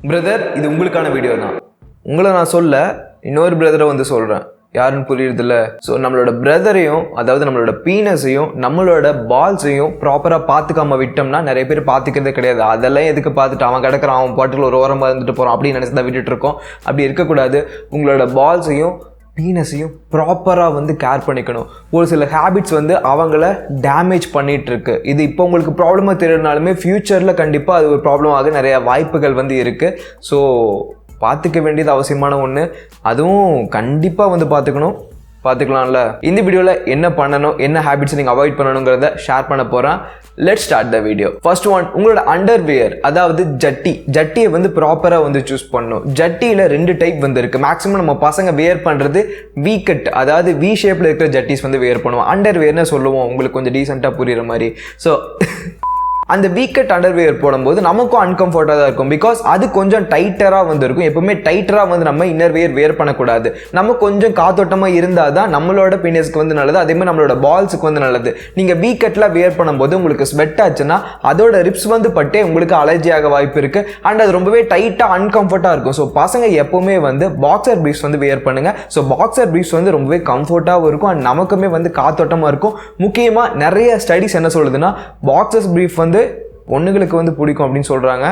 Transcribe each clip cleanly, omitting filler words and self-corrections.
Brother, இது உங்களுக்கான video தான். உங்களை நான் சொல்ல இன்னொரு பிரதரை வந்து சொல்கிறேன். யாருன்னு புரியுறதில்ல. ஸோ நம்மளோட பிரதரையும், அதாவது நம்மளோட பீனஸையும் நம்மளோட பால்ஸையும் ப்ராப்பராக பார்த்துக்காம விட்டோம்னா நிறைய பேர் பார்த்துக்கிறதே கிடையாது. அதெல்லாம் எதுக்கு பார்த்துட்டு அவன் கிடக்கிறான், அவன் பாட்டில் ஒரு ஓரமாக இருந்துட்டு போகிறான் அப்படின்னு நினச்சி தான் விட்டுட்டு இருக்கோம். அப்படி இருக்கக்கூடாது. உங்களோட பால்ஸையும் பீனஸையும் ப்ராப்பராக வந்து கேர் பண்ணிக்கணும். ஒரு சில ஹேபிட்ஸ் வந்து அவங்கள டேமேஜ் பண்ணிகிட்ருக்கு. இது இப்போ உங்களுக்கு ப்ராப்ளமாக தெரியறதுனாலுமே ஃப்யூச்சரில் கண்டிப்பாக அது ஒரு ப்ராப்ளம் ஆக நிறைய வாய்ப்புகள் வந்து இருக்குது. ஸோ பார்த்துக்க வேண்டியது அவசியமான ஒன்று. அதுவும் கண்டிப்பாக வந்து பார்த்துக்கலாம்ல. இந்த வீடியோவில் என்ன பண்ணணும், என்ன ஹேபிட்ஸ் நீங்கள் அவாய்ட் பண்ணணுங்கிறத ஷேர் பண்ண போகிறேன். Let's start the video. First one, உங்களோட அண்டர்வியர், அதாவது ஜட்டியை வந்து ப்ராப்பராக வந்து சூஸ் பண்ணணும். ஜட்டியில் 2 டைப் வந்து இருக்குது. மேக்ஸிமம் நம்ம பசங்க வேர் பண்ணுறது வி கட், அதாவது வி ஷேப்பில் இருக்கிற ஜட்டிஸ் வந்து வேர் பண்ணுவோம். அண்டர்வியர்னு சொல்லுவோம், உங்களுக்கு கொஞ்சம் டீசெண்டாக புரியுற மாதிரி. ஸோ அந்த வீக்கட் அண்டர்வியர் போடும்போது நமக்கும் அன்கம்ஃபர்ட்டாக தான் இருக்கும். பிகாஸ் அது கொஞ்சம் டைட்டராக வந்து இருக்கும். எப்பவுமே டைட்டராக வந்து நம்ம இன்னர்வியர் வேர் பண்ணக்கூடாது. நம்ம கொஞ்சம் காத்தோட்டமாக இருந்தால் தான் நம்மளோட பீனஸ்க்கு வந்து நல்லது. அதேமாதிரி நம்மளோட பால்ஸுக்கு வந்து நல்லது. நீங்கள் வீக்கட்டில் வேர் பண்ணும்போது உங்களுக்கு ஸ்வெட் ஆச்சுன்னா அதோட ரிப்ஸ் வந்து பட்டே உங்களுக்கு அலர்ஜி ஆக வாய்ப்பு இருக்குது. அண்ட் அது ரொம்பவே டைட்டாக அன்கம்ஃபர்ட்டாக இருக்கும். ஸோ பசங்க எப்போவுமே வந்து பாக்ஸர் ப்ரீஃப்ஸ் வந்து வேர் பண்ணுங்கள். ஸோ பாக்ஸர் ப்ரீஃப்ஸ் வந்து ரொம்பவே கம்ஃபர்ட்டாகவும் இருக்கும் அண்ட் நமக்குமே வந்து காத்தோட்டமாக இருக்கும். முக்கியமாக நிறைய ஸ்டடிஸ் என்ன சொல்லுதுன்னா, பாக்ஸர் ப்ரீஃப் வந்து பொண்ணுங்களுக்கு வந்து பிடிக்கும் அப்படின்னு சொல்கிறாங்க.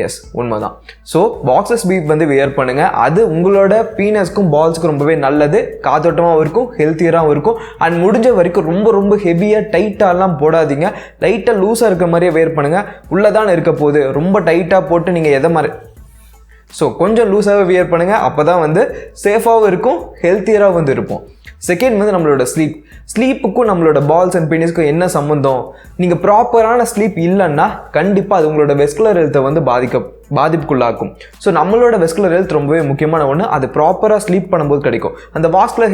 எஸ், உண்மைதான். ஸோ பாக்ஸஸ் ப்ரீஃப் வந்து வேர் பண்ணுங்கள். அது உங்களோட பீனஸ்க்கும் பால்ஸுக்கும் ரொம்பவே நல்லது. காத்தோட்டமாகவும் இருக்கும், ஹெல்த்தியராகவும் இருக்கும். அண்ட் முடிஞ்ச வரைக்கும் ரொம்ப ஹெவியாக டைட்டாலாம் போடாதீங்க. லைட்டாக லூஸாக இருக்கிற மாதிரியே வேர் பண்ணுங்கள். உள்ளதான் இருக்க போகுது. ரொம்ப டைட்டாக போட்டு நீங்கள் எதை மாதிரி ஸோ கொஞ்சம் லூஸாகவே வியர் பண்ணுங்கள். அப்போ தான் வந்து சேஃபாகவும் இருக்கும், ஹெல்த்தியராக வந்து இருப்போம். செகண்ட் வந்து நம்மளோட ஸ்லீப்புக்கும் நம்மளோட பால்ஸ் அண்ட் பீனஸ்க்கும் என்ன சம்மந்தம்? நீங்கள் ப்ராப்பரான ஸ்லீப் இல்லைன்னா கண்டிப்பாக அது உங்களோட வெஸ்குலர் ஹெல்த்தை வந்து பாதிப்புக்குள்ளாக்கும். ஸோ நம்மளோட வெஸ்குலர் ஹெல்த் ரொம்பவே முக்கியமான ஒன்று. அது ப்ராப்பராக ஸ்லீப் பண்ணும்போது கிடைக்கும். அந்த வெஸ்குலர்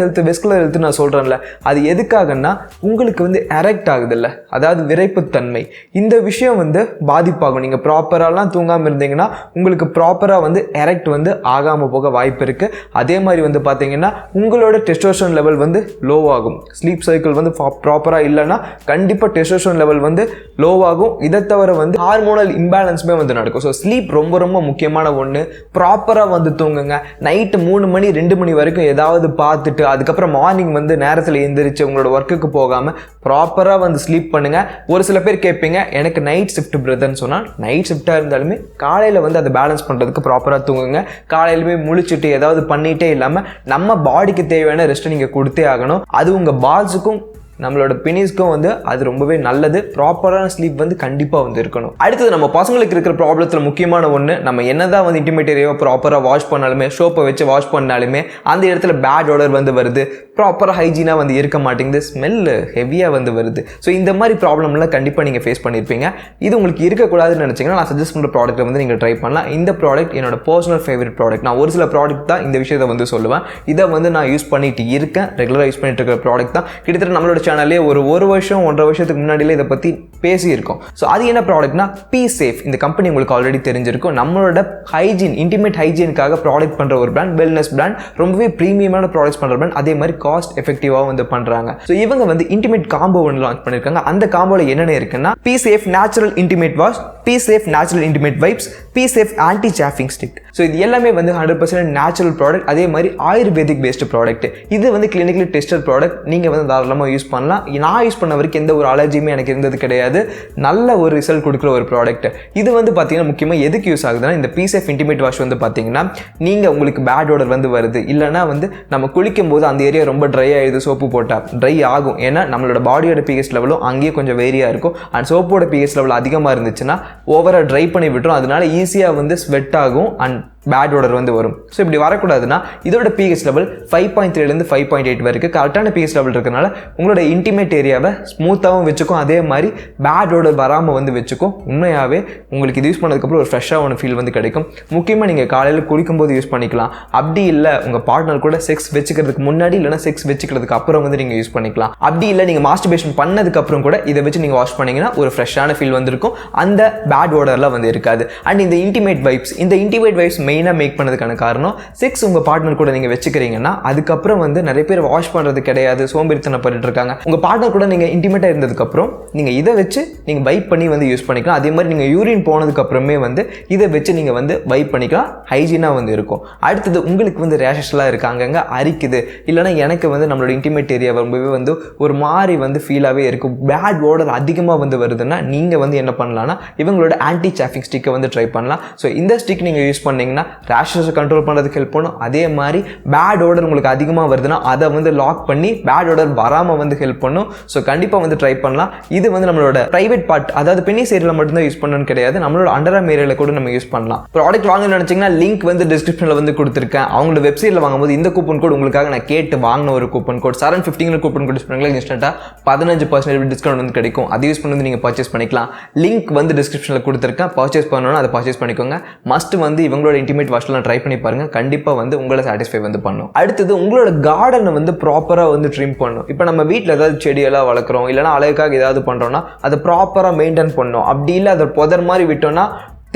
ஹெல்த் நான் சொல்கிறேன்ல, அது எதுக்காகன்னா உங்களுக்கு வந்து எரெக்ட் ஆகுதுல்ல, அதாவது விரைப்புத்தன்மை. இந்த விஷயம் வந்து பாதிப்பாகும். நீங்கள் ப்ராப்பராலாம் தூங்காமல் இருந்தீங்கன்னா உங்களுக்கு ப்ராப்பராக வந்து எரெக்ட் வந்து ஆகாமல் போக வாய்ப்பு இருக்குது. அதே மாதிரி வந்து பார்த்தீங்கன்னா உங்களோட டெஸ்டோஸ்டெரான் லெவல் வந்து லோ ஆகும். ஸ்லீப் சைக்கிள் வந்து ப்ராப்பராக இல்லைன்னா கண்டிப்பாக டெஸ்டோஸ்டெரான் லெவல் வந்து லோ ஆகும். இதை தவிர வந்து ஹார்மோனல் இம்பேலன்ஸுமே வந்து நடக்கும். ஸோ ஸ்லீப் ரொம்ப முக்கியமான ஒன்று. ப்ராப்பராக வந்து தூங்குங்க. நைட்டு 3 மணி 2 மணி வரைக்கும் ஏதாவது பார்த்துட்டு அதுக்கப்புறம் மார்னிங் வந்து நேரத்தில் எழுந்திரிச்சு உங்களோட ஒர்க்குக்கு போகாமல் ப்ராப்பராக வந்து ஸ்லீப் பண்ணுங்கள். ஒரு சில பேர் கேட்பீங்க, எனக்கு நைட் ஷிஃப்ட் பிரதர்ன்னு சொன்னால், நைட் ஷிஃப்டாக இருந்தாலுமே காலையில் வந்து அதை பேலன்ஸ் பண்ணுறதுக்கு ப்ராப்பராக தூங்குங்க. காலையிலுமே முழிச்சுட்டு ஏதாவது பண்ணிகிட்டே இல்லாமல் நம்ம பாடிக்கு தேவையான ரெஸ்ட்டை நீங்கள் கொடுத்தே ஆகணும். அது உங்கள் பால்ஸுக்கும் நம்மளோட பினிஸ்க்கும் வந்து அது ரொம்பவே நல்லது. ப்ராப்பரான ஸ்லீப் வந்து கண்டிப்பாக வந்து இருக்கணும். அடுத்தது, நம்ம பசங்களுக்கு இருக்கிற ப்ராப்ளத்தில் முக்கியமான ஒன்று, நம்ம என்னதான் வந்து இன்டிமேட் ஏரியாவை ப்ராப்பராக வாஷ் பண்ணாலுமே, சோப்பை வச்சு வாஷ் பண்ணாலுமே அந்த இடத்துல பேட் ஆடர் வந்து வருது. ப்ராப்பராக ஹைஜீனாக வந்து இருக்க மாட்டேங்குது. ஸ்மெல்லு ஹெவியாக வந்து வருது. ஸோ இந்த மாதிரி ப்ராப்ளம்லாம் கண்டிப்பாக நீங்கள் ஃபேஸ் பண்ணியிருப்பீங்க. இது உங்களுக்கு இருக்கக்கூடாதுன்னு நினச்சிங்கன்னா நான் சஜஸ்ட் பண்ணுற ப்ராடக்ட்டை வந்து நீங்கள் ட்ரை பண்ணலாம். இந்த ப்ராடக்ட் என்னோட பர்சனல் ஃபேவரட் ப்ராடக்ட். நான் ஒரு சில ப்ராடக்ட் தான் இந்த விஷயத்தை வந்து சொல்லுவேன். இதை வந்து நான் யூஸ் பண்ணிட்டு இருக்கேன். ரெகுலராக யூஸ் பண்ணிட்டு இருக்கிற ப்ராடக்ட் தான். கிட்டத்தட்ட நம்மளோட சேனல்லே ஒரு வருஷம் 1.5 வருஷத்துக்கு முன்னாடியில இதை பற்றி பேசியிருக்கோம். ஸோ அது என்ன ப்ராடக்ட்னா, பீசேஃப். இந்த கம்பெனி உங்களுக்கு ஆல்ரெடி தெரிஞ்சிருக்கும். நம்மளோட ஹைஜீன், இன்டிமேட் ஹைஜீனுக்காக ப்ராடக்ட் பண்ணுற ஒரு பிராண்ட், வெல்னஸ் பிராண்ட். ரொம்பவே ப்ரீமியமான ப்ராடக்ட்ஸ் பண்ணுற பிராண்ட். அதே மாதிரி காஸ்ட் எஃபெக்டிவாக வந்து பண்ணுறாங்க. ஸோ இவங்க வந்து இன்டிமேட் காம்போ ஒன்று லான்ச் பண்ணியிருக்காங்க. அந்த காம்போவில் என்னென்ன இருக்குன்னா, Pee Safe natural intimate wash, Pee Safe natural intimate wipes, Pee Safe anti chafing stick. So இது எல்லாமே வந்து 100% நேச்சுரல் ப்ராடக்ட். அதே மாதிரி ஆயுர்வேதிக் பேஸ்டு ப்ராடக்ட். இது வந்து கிளினிக்கலி டெஸ்டட் ப்ராடக்ட். நீங்கள் வந்து தாராளமாக யூஸ் பண்ணலாம். நான் யூஸ் பண்ண வரைக்கும் எந்த ஒரு அலர்ஜியுமே எனக்கு இருந்தது கிடையாது. நல்ல ஒரு ரிசல்ட் கொடுக்குற ஒரு ப்ராடக்ட். இது வந்து பார்த்தீங்கன்னா முக்கியமாக எதுக்கு யூஸ் ஆகுதுன்னா, இந்த பீசேஃப் இன்டிமேட் வாஷ் வந்து பார்த்தீங்கன்னா, நீங்கள் உங்களுக்கு பேட் ஆடர் வந்து வருது, இல்லைனா வந்து நம்ம குளிக்கும் போது அந்த ஏரியா ரொம்ப ட்ரை ஆகிடுது, சோப்பு போட்டால் ட்ரை ஆகும். ஏன்னா நம்மளோட பாடியோட பிஹெச் லெவலும் அங்கேயே கொஞ்சம் வேரியாக இருக்கும். அண்ட் சோப்போட பிஹெச் லெவல் அதிகமாக இருந்துச்சுன்னா ஓவராக ட்ரை பண்ணி விட்டுரும். அதனால ஈஸியாக வந்து ஸ்வெட் ஆகும் அண்ட் பேட் ஆடர் வந்து வரும். ஸோ இப்படி வரக்கூடாதுன்னா இதோட பிஹெச் லெவல் 5.3லேருந்து 5.8 வரைக்கும் கரெக்டான பிஹெச் லெவல் இருக்கிறனால உங்களோட இன்டிமேட் ஏரியாவை ஸ்மூத்தாகவும் வச்சுக்கும். அதே மாதிரி பேட் ஆடர் வராமல் வந்து வச்சுக்கும். உண்மையாகவே உங்களுக்கு இது யூஸ் பண்ணதுக்கப்புறம் ஒரு ஃப்ரெஷ்ஷாக ஒன்று ஃபீல் வந்து கிடைக்கும். முக்கியமாக நீங்கள் காலையில் குளிக்கும்போது யூஸ் பண்ணிக்கலாம். அப்படி இல்லை உங்கள் பார்ட்னர் கூட செக்ஸ் வச்சுக்கிறதுக்கு முன்னாடி, இல்லைனா செக்ஸ் வச்சுக்கிறதுக்கு அப்புறம் வந்து நீங்கள் யூஸ் பண்ணிக்கலாம். அப்படி இல்லை நீங்கள் மாஸ்டர்பேஷன் பண்ணதுக்கப்புறம் கூட இதை வச்சு நீங்கள் வாஷ் பண்ணிங்கன்னா ஒரு ஃப்ரெஷ்ஷான ஃபீல் வந்திருக்கும். அந்த பேட் ஆடர்லாம் வந்து இருக்காது. அண்ட் இந்த இன்டிமேட் வைப்ஸ் மெயினாக மேக் பண்ணதுக்கான காரணம் செக்ஸ் உங்கள் பார்ட்னர் கூட நீங்கள் வச்சுக்கிறீங்கன்னா அதுக்கப்புறம் வந்து நிறைய பேர் வாஷ் பண்ணுறது கிடையாது, சோம்பேறித்தனப்பட்டு இருக்காங்க. உங்கள் பார்ட்னர் கூட நீங்கள் இன்டிமேட்டாக இருந்ததுக்கப்புறம் நீங்கள் இதை வச்சு நீங்கள் வைப் பண்ணி வந்து யூஸ் பண்ணிக்கலாம். அதே மாதிரி நீங்கள் யூரின் போனதுக்கப்புறமே வந்து இதை வச்சு நீங்கள் வந்து வைப் பண்ணிக்கலாம். ஹைஜீனாக வந்து இருக்கும். அடுத்தது உங்களுக்கு வந்து ரேஷஸ்லாம் இருக்காங்க, அரிக்குது, இல்லைனா எனக்கு வந்து நம்மளோட இன்டிமேட் ஏரியா ரொம்பவே வந்து ஒரு மாதிரி வந்து ஃபீலாகவே இருக்கும், பேட் ஓடர் அதிகமாக வந்து வருதுன்னா நீங்கள் வந்து என்ன பண்ணலாம்னா இவங்களோட ஆன்டி சாஃபிங் ஸ்டிக்கை வந்து ட்ரை பண்ணலாம். ஸோ இந்த ஸ்டிக் நீங்கள் யூஸ் பண்ணிங்கன்னா ரேஷஸை கண்ட்ரோல் பண்ணுறதுக்கு ஹெல்ப் பண்ணும். அதே மாதிரி பேட் ஓடர் உங்களுக்கு அதிகமாக வருதுன்னா அதை வந்து லாக் பண்ணி பேட் ஓடர் வராமல் வந்து ஹெல்ப் பண்ணும். ஸோ கண்டிப்பாக வந்து ட்ரை பண்ணலாம். இது வந்து நம்மளோட ப்ரைவேட் பார்ட், அதாவது பெனிஸ் ஏரியாவில் மட்டும்தான் யூஸ் பண்ணணும்னு கிடையாது, நம்மளோட அண்டர்ஆர்ம் ஏரியாவில் கூட நம்ம யூஸ் பண்ணலாம். ப்ராடக்ட் வாங்கணும்னு நினச்சிங்கன்னா லிங்க் வந்து டிஸ்கிரிப்ஷனில் வந்து கொடுத்துருக்கேன். அவங்களோட வெப்சைட்டில் வாங்கும்போது இந்த கூப்பன் கோட் உங்களுக்காக நான் கேட்டு வாங்கின ஒரு coupon code 715 coupon code use பண்ணிக்கலாம். இன்ஸ்டன்ட்டாக 15% டிஸ்கவுண்ட் வந்து கிடைக்கும். அதை யூஸ் பண்ணி நீங்கள் பர்ச்சேஸ் பண்ணிக்கலாம். லிங்க் வந்து டிஸ்கிரிப்ஷனில் கொடுத்துருக்கேன். பர்ச்சேஸ் பண்ணணும்னா அதை பர்ச்சேஸ் பண்ணிக்கோங்க. மஸ்ட் வந்து இவங்களோட இன்டிமேட் வாஷ்லாம் ட்ரை பண்ணி பாருங்கள். கண்டிப்பாக வந்து உங்களை சாட்டிஸ்ஃபை வந்து பண்ணும். அடுத்தது உங்களோட கார்டனை வந்து ப்ராப்பராக வந்து ட்ரிம் பண்ணும். இப்போ நம்ம வீட்டில் ஏதாவது செடியெல்லாம் வளர்க்குறோம், இல்லைனா அழகுக்காக ஏதாவது பண்ணுறோம்னா அதை ப்ராப்பராக மெயின்டைன் பண்ணணும். அப்படி இல்லை அதை புதர் மாதிரி விட்டோம்னா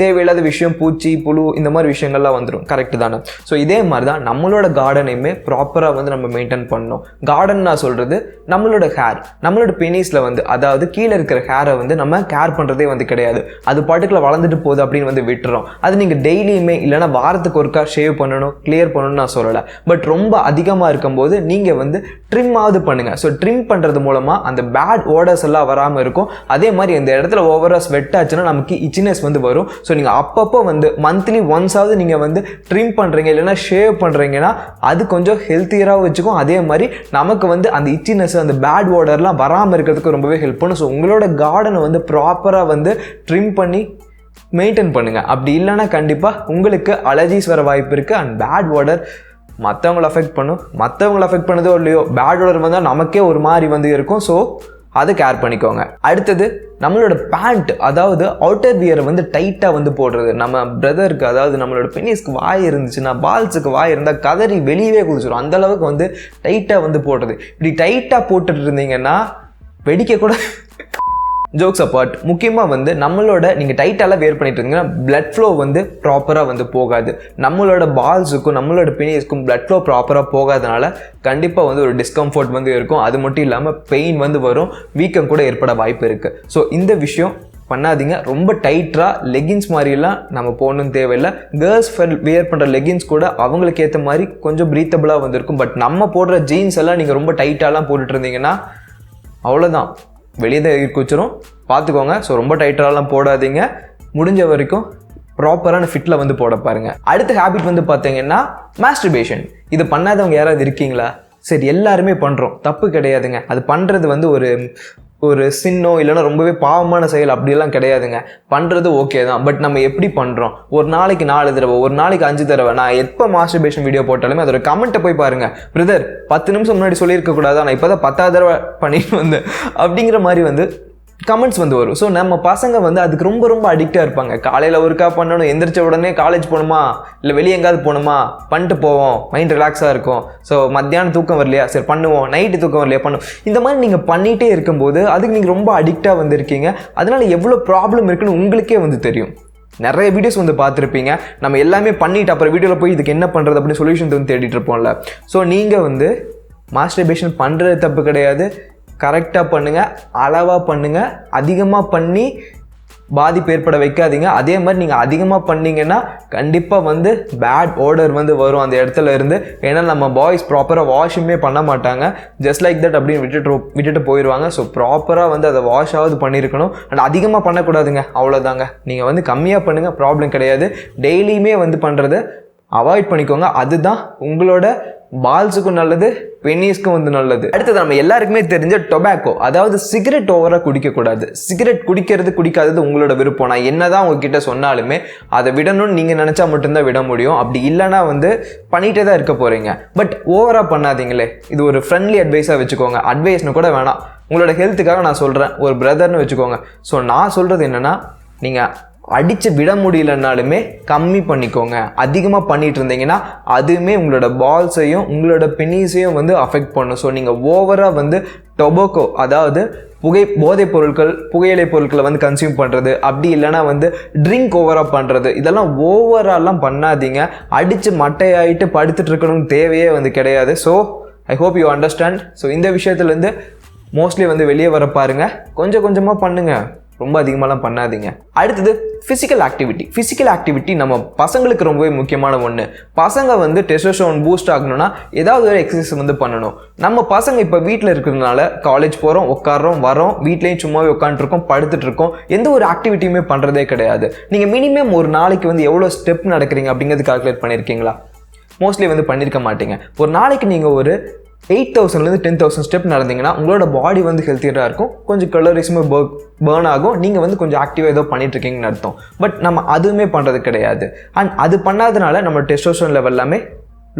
தேவையில்லாத விஷயம், பூச்சி, புழு, இந்த மாதிரி விஷயங்கள்லாம் வந்துடும். கரெக்டு தானே? ஸோ இதே மாதிரி தான் நம்மளோட கார்டனையுமே ப்ராப்பராக வந்து நம்ம மெயின்டைன் பண்ணணும். கார்டன் நான் சொல்கிறது நம்மளோட ஹேர், நம்மளோட பெனிஸில் வந்து அதாவது கீழே இருக்கிற ஹேரை வந்து நம்ம கேர் பண்ணுறதே வந்து கிடையாது. அது பாட்டுக்குள்ள வளர்ந்துட்டு போகுது அப்படின்னு வந்து விட்டுறோம். அது நீங்கள் டெய்லியுமே இல்லைனா வாரத்துக்கு ஒருக்கா ஷேவ் பண்ணணும், கிளியர் பண்ணணும்னு நான் சொல்லலை. பட் ரொம்ப அதிகமாக இருக்கும்போது நீங்கள் வந்து ட்ரிம்மாவது பண்ணுங்கள். ஸோ ட்ரிம் பண்ணுறது மூலமாக அந்த பேட் ஓடர்ஸ் எல்லாம் வராமல் இருக்கும். அதே மாதிரி இந்த இடத்துல ஓவராக ஸ்வெட் ஆச்சுன்னா நமக்கு இச்சினஸ் வந்து வரும். ஸோ நீங்கள் அப்பப்போ வந்து மந்த்லி ஒன்ஸாவது நீங்கள் வந்து ட்ரிம் பண்ணுறீங்க இல்லைனா ஷேவ் பண்ணுறீங்கன்னா அது கொஞ்சம் ஹெல்த்தியராக வச்சுக்கும். அதே மாதிரி நமக்கு வந்து அந்த இச்சினஸ், அந்த பேட் ஓடர்லாம் வராமல் இருக்கிறதுக்கு ரொம்பவே ஹெல்ப் பண்ணும். ஸோ உங்களோட கார்டனை வந்து ப்ராப்பராக வந்து ட்ரிம் பண்ணி மெயின்டைன் பண்ணுங்கள். அப்படி இல்லைன்னா கண்டிப்பாக உங்களுக்கு அலர்ஜிஸ் வர வாய்ப்பு இருக்குது. அண்ட் பேட் ஓடர் மற்றவங்களை அஃபெக்ட் பண்ணும். மற்றவங்களை அஃபெக்ட் பண்ணதோ இல்லையோ பேட் ஓடர் வந்தால் நமக்கே ஒரு மாதிரி வந்து இருக்கும். ஸோ அதை கேர் பண்ணிக்கோங்க. அடுத்தது நம்மளோட பேண்ட், அதாவது அவுட்டர் வியரை வந்து டைட்டாக வந்து போடுறது. நம்ம பிரதருக்கு, அதாவது நம்மளோட பெனிஸ்க்கு வாய் இருந்துச்சுன்னா, பால்ஸுக்கு வாய் இருந்தால் கதறி வெளியவே குதிச்சிடும். அந்தளவுக்கு வந்து டைட்டாக வந்து போடுறது. இப்படி டைட்டாக போட்டுட்டு இருந்தீங்கன்னா வெடிக்க கூட ஜோக்ஸ் அப்பார்ட், முக்கியமாக வந்து நம்மளோட நீங்கள் டைட்டாலாம் வேர் பண்ணிட்டு இருந்தீங்கன்னா பிளட் ஃப்ளோ வந்து ப்ராப்பராக வந்து போகாது. நம்மளோட பால்ஸுக்கும் நம்மளோட பெனிஸ்க்கும் பிளட் ஃப்ளோ ப்ராப்பராக போகாதனால கண்டிப்பாக வந்து ஒரு டிஸ்கம்ஃபர்ட் வந்து இருக்கும். அது மட்டும் இல்லாமல் பெயின் வந்து வரும், வீக்கம் கூட ஏற்பட வாய்ப்பு இருக்குது. ஸோ இந்த விஷயம் பண்ணாதீங்க. ரொம்ப டைட்டாக லெகின்ஸ் மாதிரிலாம் நம்ம போகணுன்னு தேவையில்லை. கேர்ள்ஸ் வியர் பண்ணுற லெகின்ஸ் கூட அவங்களுக்கு ஏற்ற மாதிரி கொஞ்சம் ப்ரீத்தபிளாக வந்துருக்கும். பட் நம்ம போடுற ஜீன்ஸ் எல்லாம் நீங்கள் ரொம்ப டைட்டாலாம் போட்டுட்டு இருந்தீங்கன்னா அவ்வளோதான், வெளியே தான் வச்சிரும். பார்த்துக்கோங்க. ஸோ ரொம்ப டைட்டாலாம் போடாதீங்க. முடிஞ்ச வரைக்கும் ப்ராப்பரான ஃபிட்டில் வந்து போட பாருங்கள். அடுத்த ஹேபிட் வந்து பார்த்தீங்கன்னா மாஸ்டர்பேஷன். இது பண்ணாதவங்க யாராவது இருக்கீங்களா? சரி, எல்லாருமே பண்ணுறோம், தப்பு கிடையாதுங்க. அது பண்ணுறது வந்து ஒரு சின்னோ இல்லைனா ரொம்பவே பாவமான செயல் அப்படிலாம் கிடையாதுங்க. பண்ணுறது ஓகே தான். பட் நம்ம எப்படி பண்ணுறோம்? ஒரு நாளைக்கு 4 தடவை, ஒரு நாளைக்கு 5 தடவை. நான் எப்போ மாஸ்டர்பேஷன் வீடியோ போட்டாலுமே அதோட கமெண்ட்டை போய் பாருங்கள். பிரதர் 10 நிமிஷம் முன்னாடி சொல்லியிருக்க கூடாதா, நான் இப்போ தான் 10வது தடவை பண்ணிட்டு வந்தேன் அப்படிங்கிற மாதிரி வந்து கமெண்ட்ஸ் வந்து வரும். ஸோ நம்ம பசங்க வந்து அதுக்கு ரொம்ப ரொம்ப அடிக்டாக இருப்பாங்க. காலையில் ஒர்க்கா பண்ணணும், எந்திரிச்ச உடனே காலேஜ் போகணுமா இல்லை வெளியே எங்கேயாவது போகணுமா, பண்ணிட்டு போவோம், மைண்ட் ரிலாக்ஸாக இருக்கும். ஸோ மத்தியானம் தூக்கம் வரலையா, சரி பண்ணுவோம், நைட்டு தூக்கம் வரலையா பண்ணுவோம். இந்த மாதிரி நீங்கள் பண்ணிகிட்டே இருக்கும்போது அதுக்கு நீங்கள் ரொம்ப அடிக்டாக வந்திருக்கீங்க. அதனால் எவ்வளோ ப்ராப்ளம் இருக்குன்னு உங்களுக்கே வந்து தெரியும். நிறைய வீடியோஸ் வந்து பார்த்துருப்பீங்க. நம்ம எல்லாமே பண்ணிவிட்டு அப்புறம் வீடியோவில் போய் இதுக்கு என்ன பண்ணுறது அப்படின்னு சொல்யூஷன் வந்து தேடிட்டு இருப்போம்ல. ஸோ நீங்கள் வந்து மாஸ்டர்பேஷன் பண்ணுறது தப்பு கிடையாது. கரெக்டாக பண்ணுங்கள், அளவாக பண்ணுங்கள். அதிகமாக பண்ணி பாதிப்பு ஏற்பட வைக்காதீங்க. அதே மாதிரி நீங்கள் அதிகமாக பண்ணிங்கன்னா கண்டிப்பாக வந்து பேட் ஓடர் வந்து வரும் அந்த இடத்துல இருந்து. ஏன்னா நம்ம பாய்ஸ் ப்ராப்பராக வாஷுமே பண்ண மாட்டாங்க. ஜஸ்ட் லைக் தட் அப்படின்னு விட்டுட்டு போயிடுவாங்க. ஸோ ப்ராப்பராக வந்து அதை வாஷாவது பண்ணியிருக்கணும். அண்ட் அதிகமாக பண்ணக்கூடாதுங்க, அவ்வளோதாங்க. நீங்கள் வந்து கம்மியாக பண்ணுங்கள், ப்ராப்ளம் கிடையாது. டெய்லியுமே வந்து பண்ணுறதை அவாய்ட் பண்ணிக்கோங்க. அதுதான் உங்களோட பால்ஸுக்கும் நல்லது, பெனிஸ்க்கும் வந்து நல்லது. அடுத்தது நம்ம எல்லாருக்குமே தெரிஞ்ச டொபாக்கோ, அதாவது சிகரெட் ஓவராக குடிக்கக்கூடாது. சிகரெட் குடிக்காதது உங்களோட விருப்பம். நான் என்னதான் உங்ககிட்ட சொன்னாலுமே அதை விடணும்னு நீங்கள் நினச்சா மட்டும்தான் விட முடியும். அப்படி இல்லைனா வந்து பண்ணிகிட்டே தான் இருக்க போகிறீங்க. பட் ஓவராக பண்ணாதீங்களே. இது ஒரு ஃப்ரெண்ட்லி அட்வைஸாக வச்சுக்கோங்க. அட்வைஸ்னு கூட வேணாம், உங்களோட ஹெல்த்துக்காக நான் சொல்கிறேன். ஒரு பிரதர்னு வச்சுக்கோங்க. ஸோ நான் சொல்கிறது என்னென்னா, நீங்கள் அடித்து விட முடியலனாலுமே கம்மி பண்ணிக்கோங்க. அதிகமாக பண்ணிட்டு இருந்தீங்கன்னா அதுவுமே உங்களோட பால்ஸையும் உங்களோட பெனிஸையும் வந்து அஃபெக்ட் பண்ணும். ஸோ நீங்கள் ஓவராக வந்து டொபாக்கோ, அதாவது போதைப் பொருட்கள், புகையிலை பொருட்களை வந்து கன்சியூம் பண்ணுறது, அப்படி இல்லைனா வந்து ட்ரிங்க் ஓவராக பண்ணுறது, இதெல்லாம் ஓவராலாம் பண்ணாதீங்க. அடித்து மட்டையாயிட்டு படுத்துட்டு இருக்கணும்னு தேவையே வந்து கிடையாது. So I hope you understand. So இந்த விஷயத்துலேருந்து மோஸ்ட்லி வந்து வெளியே வர பாருங்க. கொஞ்சம் கொஞ்சமாக பண்ணுங்கள், ரொம்ப அதிகமாகலாம் பண்ணாதீங்க. அடுத்தது ஃபிசிக்கல் ஆக்டிவிட்டி நம்ம பசங்களுக்கு ரொம்பவே முக்கியமான ஒன்று. பசங்க வந்து டெஸ்டோஸ்டெரான் பூஸ்ட் ஆகணும்னா ஏதாவது ஒரு எக்ஸசைஸ் வந்து பண்ணணும். நம்ம பசங்க இப்போ வீட்டில் இருக்கிறதுனால காலேஜ் போகிறோம், உட்காரோம், வரோம், வீட்லேயும் சும்மாவே உட்காந்துருக்கோம், படுத்துட்டு இருக்கோம், எந்த ஒரு ஆக்டிவிட்டியுமே பண்ணுறதே கிடையாது. நீங்கள் மினிமம் ஒரு நாளைக்கு வந்து எவ்வளோ ஸ்டெப் நடக்கிறீங்க அப்படிங்கிறது கால்குலேட் பண்ணியிருக்கீங்களா? மோஸ்ட்லி வந்து பண்ணியிருக்க மாட்டீங்க. ஒரு நாளைக்கு நீங்கள் ஒரு 8,000 10,000 ஸ்டெப் நடந்தீங்கன்னா உங்களோட பாடி வந்து ஹெல்த்தியராக இருக்கும், கொஞ்சம் கலோரிஸுமே பேர்ன் ஆகும், நீங்கள் வந்து கொஞ்சம் ஆக்டிவாக ஏதோ பண்ணிட்டுருக்கீங்கன்னு அர்த்தம். பட் நம்ம அதுவுமே பண்ணுறது கிடையாது. அண்ட் அது பண்ணாதனால நம்ம டெஸ்டோஸ்டெரான் லெவல் எல்லாமே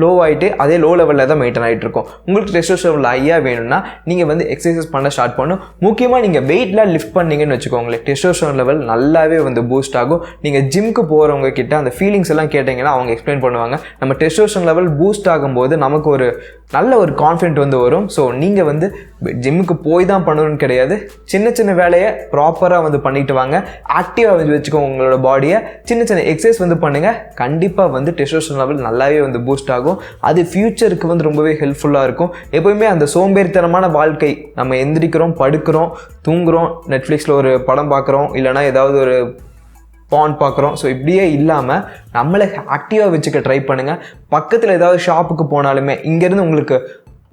லோ ஆகிட்டு அதே லோ லெவலில் தான் மெயின்டைன் ஆகிட்டு இருக்கும். உங்களுக்கு டெஸ்டோஸ்டெரான் ஹையாக வேணும்னா நீங்கள் வந்து எக்ஸசைஸ் பண்ண ஸ்டார்ட் பண்ணணும். முக்கியமாக நீங்கள் வெயிட்லாம் லிஃப்ட் பண்ணீங்கன்னு வச்சுக்கோங்களேன், டெஸ்டோஸ்டெரான் லெவல் நல்லாவே வந்து பூஸ்ட் ஆகும். நீங்கள் ஜிம்க்கு போகிறவங்க கிட்ட அந்த ஃபீலிங்ஸ் எல்லாம் கேட்டிங்கன்னா அவங்க எக்ஸ்பிளைன் பண்ணுவாங்க. நம்ம டெஸ்டோஸ்டெரான் லெவல் பூஸ்ட் ஆகும்போது நமக்கு ஒரு நல்ல ஒரு கான்ஃபிடென்ட் வந்து வரும். ஸோ நீங்கள் வந்து ஜிம்முக்கு போய் தான் பண்ணணும்னு கிடையாது, சின்ன சின்ன வேலையை ப்ராப்பராக வந்து பண்ணிட்டு வாங்க. ஆக்டிவாக வந்து வச்சுக்கோங்க உங்களோட பாடியை. சின்ன சின்ன எக்ஸசைஸ் வந்து பண்ணுங்கள், கண்டிப்பாக வந்து டெஸ்டோஸ்டெரான் லெவல் நல்லாவே வந்து பூஸ்ட் ஆகும். அது ஃபியூச்சருக்கு வந்து ரொம்பவே ஹெல்ப்ஃபுல்லாக இருக்கும். எப்போயுமே அந்த சோம்பேறித்தனமான வாழ்க்கை, நம்ம எந்திரிக்கிறோம், படுக்கிறோம், தூங்குறோம், நெட்ஃப்ளிக்ஸில் ஒரு படம் பார்க்குறோம், இல்லைனா ஏதாவது ஒரு பான் பார்க்குறோம், ஸோ இப்படியே இல்லாமல் நம்மளை ஆக்டிவாக வச்சுக்க ட்ரை பண்ணுங்கள். பக்கத்தில் ஏதாவது ஷாப்புக்கு போனாலுமே இங்கேருந்து உங்களுக்கு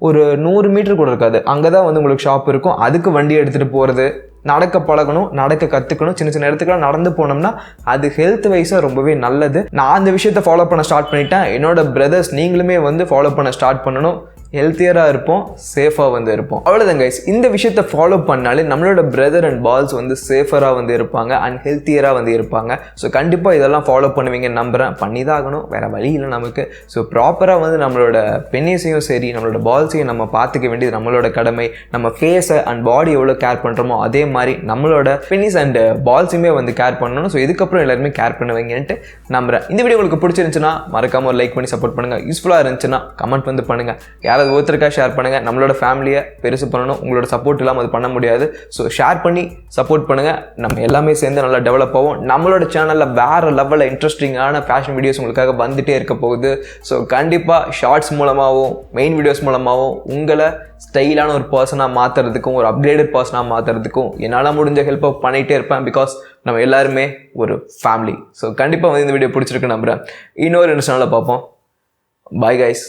ஒரு 100 மீட்டர் கூட இருக்காது, அங்கே தான் வந்து உங்களுக்கு ஷாப் இருக்கும். அதுக்கு வண்டி எடுத்துகிட்டு போகிறது, நடக்க பழகணும், நடக்க கற்றுக்கணும். சின்ன சின்ன இடத்துக்குலாம் நடந்து போனோம்னா அது ஹெல்த் வைஸாக ரொம்பவே நல்லது. நான் அந்த விஷயத்தை ஃபாலோ பண்ண ஸ்டார்ட் பண்ணிட்டேன். என்னோட பிரதர்ஸ் நீங்களுமே வந்து ஃபாலோ பண்ண ஸ்டார்ட் பண்ணணும். ஹெல்த்தியராக இருப்போம், சேஃபாக வந்து இருப்போம். அவ்வளோதான் கைஸ். இந்த விஷயத்தை ஃபாலோ பண்ணாலே நம்மளோட பிரதர் அண்ட் பால்ஸ் வந்து சேஃபராக வந்து இருப்பாங்க அண்ட் ஹெல்த்தியராக வந்து இருப்பாங்க. ஸோ கண்டிப்பாக இதெல்லாம் ஃபாலோ பண்ணுவீங்கன்னு நம்புகிறேன். பண்ணி தான் ஆகணும், வேறு வழி இல்லை நமக்கு. ஸோ ப்ராப்பராக வந்து நம்மளோட பெனிஸையும் சரி நம்மளோட பால்ஸையும் நம்ம பார்த்துக்க வேண்டியது நம்மளோட கடமை. நம்ம ஃபேஸை அண்ட் பாடி எவ்வளோ கேர் பண்ணுறோமோ அதே மாதிரி நம்மளோட பெனிஸ் அண்ட் பால்ஸையுமே வந்து கேர் பண்ணணும். ஸோ இதுக்கப்புறம் எல்லாருமே கேர் பண்ணுவீங்கன்ட்டு நம்புகிறேன். இந்த வீடியோ உங்களுக்கு பிடிச்சிருந்துச்சுன்னா மறக்காமல் ஒரு லைக் பண்ணி சப்போர்ட் பண்ணுங்கள். யூஸ்ஃபுல்லாக இருந்துச்சுன்னா கமெண்ட் வந்து பண்ணுங்கள். யாராவது ஒருத்தருக்காக ஷேர் பண்ணுங்கள். நம்மளோட ஃபேமிலியை பெருசு பண்ணணும், உங்களோட சப்போர்ட் இல்லாமல் அது பண்ண முடியாது. ஸோ ஷேர் பண்ணி சப்போர்ட் பண்ணுங்கள். நம்ம எல்லாமே சேர்ந்து நல்லா டெவலப் ஆகும். நம்மளோட சேனலில் வேறு லெவலில் இன்ட்ரெஸ்டிங்கான ஃபேஷன் வீடியோஸ் உங்களுக்காக வந்துகிட்டே இருக்க போகுது. ஸோ கண்டிப்பாக ஷார்ட்ஸ் மூலமாகவும் மெயின் வீடியோஸ் மூலமாகவும் உங்களை ஸ்டைலான ஒரு பர்சனாக மாற்றுறதுக்கும் ஒரு அப்கிரேடட் பர்சனாக மாற்றுறதுக்கும் என்னால் முடிஞ்ச ஹெல்ப்பை பண்ணிகிட்டே இருப்பேன். பிகாஸ் நம்ம எல்லாருமே ஒரு ஃபேமிலி. ஸோ கண்டிப்பாக வந்து இந்த வீடியோ பிடிச்சிருக்கு நம்புகிறேன். இன்னொரு சேனலில் பார்ப்போம். Bye guys.